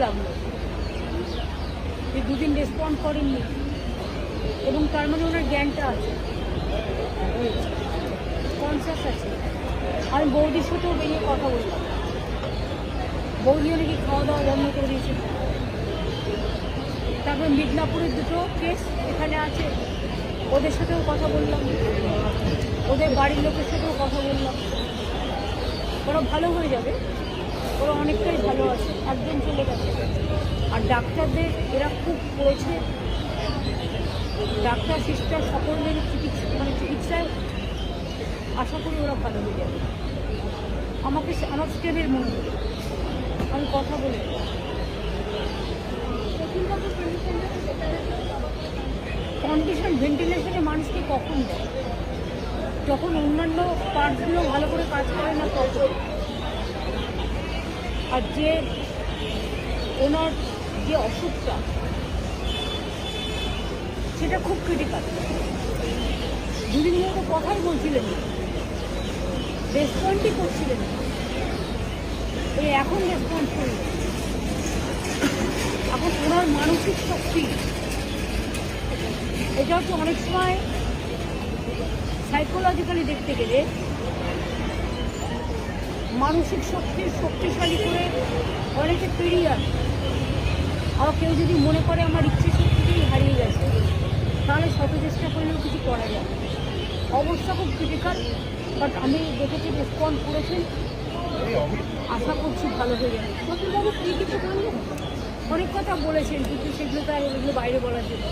লাগলো যে দুদিন রেসপন্ড করেননি, এবং তার মানে ওনার জ্ঞানটা আছে, কনসাস আছে। আমি বৌদির সাথেও বেরিয়ে কথা বললাম, বৌদিও নাকি খাওয়া দাওয়া বন্ধ করে দিয়েছে। তারপর মিদনাপুরের দুটো কেস এখানে আছে, ওদের সাথেও কথা বললাম, ওদের বাড়ির লোকের সাথেও কথা বললাম। ওরা ভালো হয়ে যাবে, ওরা অনেকটাই ভালো আছে, একদম চলে গেছে। আর ডাক্তারদের এরা খুব করেছে, ডাক্তার সিস্টার সকলের চিকিৎসায় আশা করি ওরা ভালো হয়ে যাবে। আমার স্টেনের মনে হলো, আমি কথা বলে কন্ডিশন ভেন্টিলেশনে মানুষকে কখন দেয়, যখন অন্যান্য পার্টসগুলো ভালো করে কাজ করে না তখন। আর যে ওনার যে অসুখটা সেটা খুব ক্রিটিক্যাল। দুদিন ধরে তো কথাই বলছিলেন না, রেসপন্ডই করছিলেন না, এই এখন রেসপন্স করলেন। এখন ওনার মানসিক শক্তি, এটা হচ্ছে অনেক সময় সাইকোলজিক্যালি দেখতে গেলে মানসিক শক্তিশালী করে অনেকে পেরিয়ে আসে। আবার কেউ যদি মনে করে আমার ইচ্ছে শক্তিকেই হারিয়ে গেছে, তাহলে শত চেষ্টা করলেও কিছু করা যায়। অবস্থা খুব ক্রিটিক্যাল, বাট আমি দেখেছি রেসপন্ড করেছেন, আশা করছি ভালো হয়ে যাবে। নতুনবাবু কী কিছু বললেন, অনেক কথা বলেছেন, কিন্তু সেগুলো তো আর ওগুলো বাইরে বলার জন্য।